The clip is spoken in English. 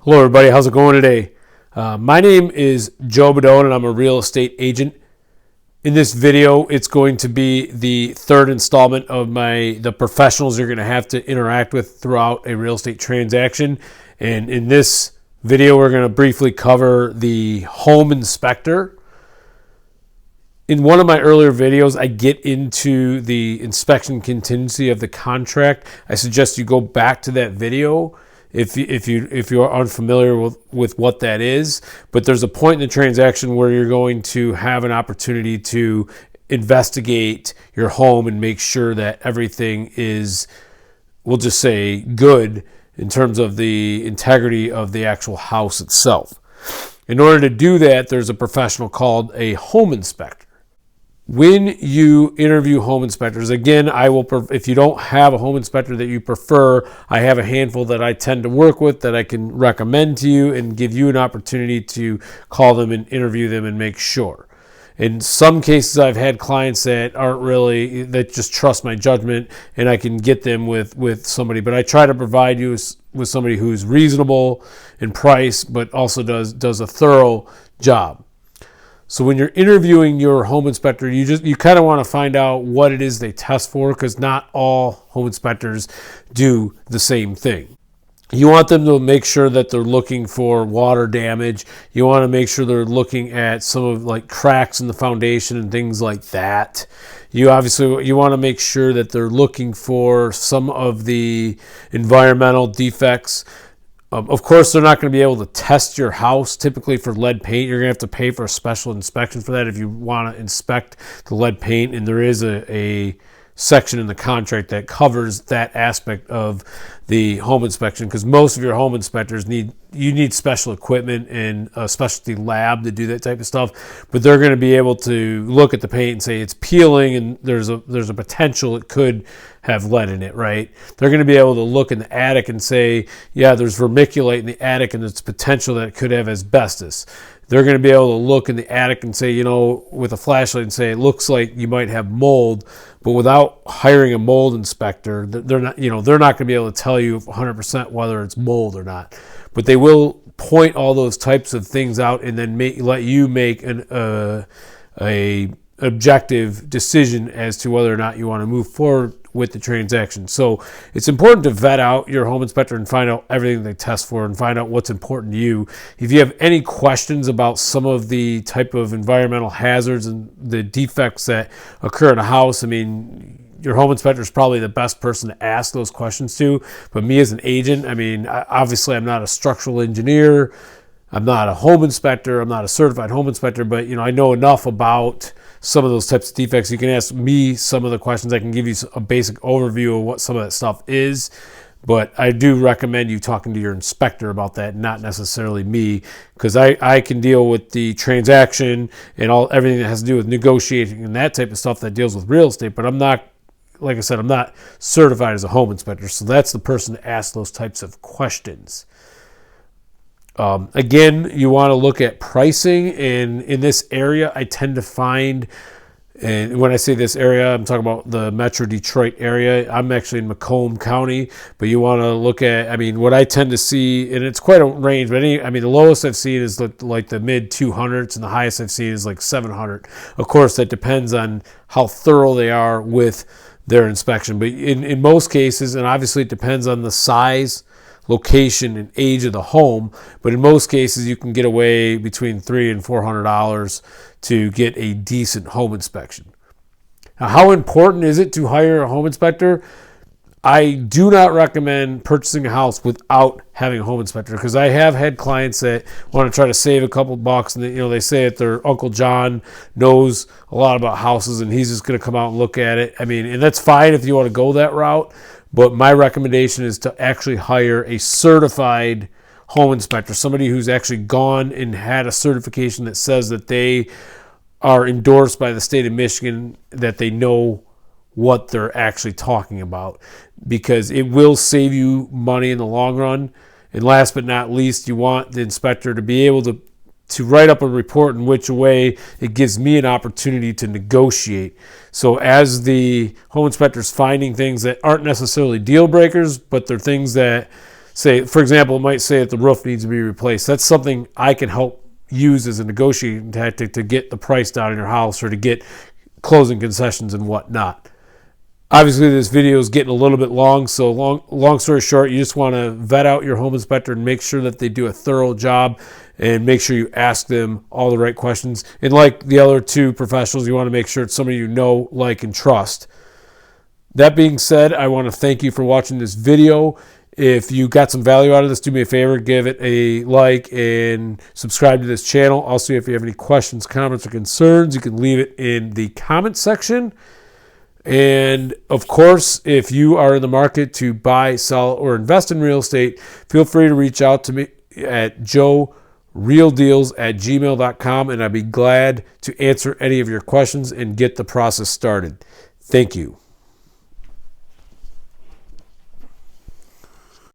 Hello everybody, how's it going today? My name is Joe Bedogne and I'm a real estate agent. In this video, it's going to be the third installment of the professionals you're going to have to interact with throughout a real estate transaction. And in this video, we're going to briefly cover the home inspector. In one of my earlier videos, I get into the inspection contingency of the contract. I suggest you go back to that video if you're unfamiliar with what that is. But there's a point in the transaction where you're going to have an opportunity to investigate your home and make sure that everything is, we'll just say, good in terms of the integrity of the actual house itself. In order to do that, there's a professional called a home inspector. When you interview home inspectors, again, if you don't have a home inspector that you prefer, I have a handful that I tend to work with that I can recommend to you and give you an opportunity to call them and interview them and make sure. In some cases, I've had clients that just trust my judgment and I can get them with somebody, but I try to provide you with somebody who's reasonable in price, but also does a thorough job. So when you're interviewing your home inspector, you kind of want to find out what it is they test for, because not all home inspectors do the same thing. You want them to make sure that they're looking for water damage. You want to make sure they're looking at some of like cracks in the foundation and things like that. You want to make sure that they're looking for some of the environmental defects. Of course, they're not going to be able to test your house. Typically for lead paint, you're going to have to pay for a special inspection for that if you want to inspect the lead paint. And there is a section in the contract that covers that aspect of the home inspection, because most of your home inspectors need special equipment and a specialty lab to do that type of stuff. But they're going to be able to look at the paint and say it's peeling and there's a potential it could have lead in it, right? They're going to be able to look in the attic and say, yeah, there's vermiculite in the attic and there's potential that it could have asbestos. They're going to be able to look in the attic and say, with a flashlight and say, it looks like you might have mold, but without hiring a mold inspector, they're not going to be able to tell you 100% whether it's mold or not. But they will point all those types of things out and then let you make an objective decision as to whether or not you want to move forward with the transaction. So it's important to vet out your home inspector and find out everything they test for and find out what's important to you. If you have any questions about some of the type of environmental hazards and the defects that occur in a house, your home inspector is probably the best person to ask those questions to. But me as an agent, obviously I'm not a structural engineer, I'm not a home inspector, I'm not a certified home inspector, but I know enough about some of those types of defects. You can ask me some of the questions. I can give you a basic overview of what some of that stuff is, but I do recommend you talking to your inspector about that, not necessarily me, because I can deal with the transaction and everything that has to do with negotiating and that type of stuff that deals with real estate, but I'm not, like I said, I'm not certified as a home inspector, so that's the person to ask those types of questions. Again, you want to look at pricing, and in this area, I tend to find, and when I say this area, I'm talking about the Metro Detroit area. I'm actually in Macomb County, but you want to look at, what I tend to see, and it's quite a range, but the lowest I've seen is like the mid 200s, and the highest I've seen is like 700. Of course, that depends on how thorough they are with their inspection, but in most cases, and obviously it depends on the size, location, and age of the home, but in most cases you can get away between $300 and $400 to get a decent home inspection. Now, how important is it to hire a home inspector? I do not recommend purchasing a house without having a home inspector, because I have had clients that want to try to save a couple bucks, and they say that their Uncle John knows a lot about houses and he's just going to come out and look at it. And that's fine if you want to go that route. But my recommendation is to actually hire a certified home inspector, somebody who's actually gone and had a certification that says that they are endorsed by the state of Michigan, that they know what they're actually talking about, because it will save you money in the long run. And last but not least, you want the inspector to be able to write up a report in which way it gives me an opportunity to negotiate. So as the home inspector is finding things that aren't necessarily deal breakers, but they're things that say, for example, it might say that the roof needs to be replaced. That's something I can help use as a negotiating tactic to get the price down in your house or to get closing concessions and whatnot. Obviously, this video is getting a little bit long, so long story short, you just want to vet out your home inspector and make sure that they do a thorough job and make sure you ask them all the right questions. And like the other two professionals, you want to make sure it's somebody you know, like, and trust. That being said, I want to thank you for watching this video. If you got some value out of this, do me a favor, give it a like and subscribe to this channel. Also, if you have any questions, comments, or concerns, you can leave it in the comment section. And of course, if you are in the market to buy, sell, or invest in real estate, feel free to reach out to me at joerealdeals@gmail.com, and I'd be glad to answer any of your questions and get the process started. Thank you.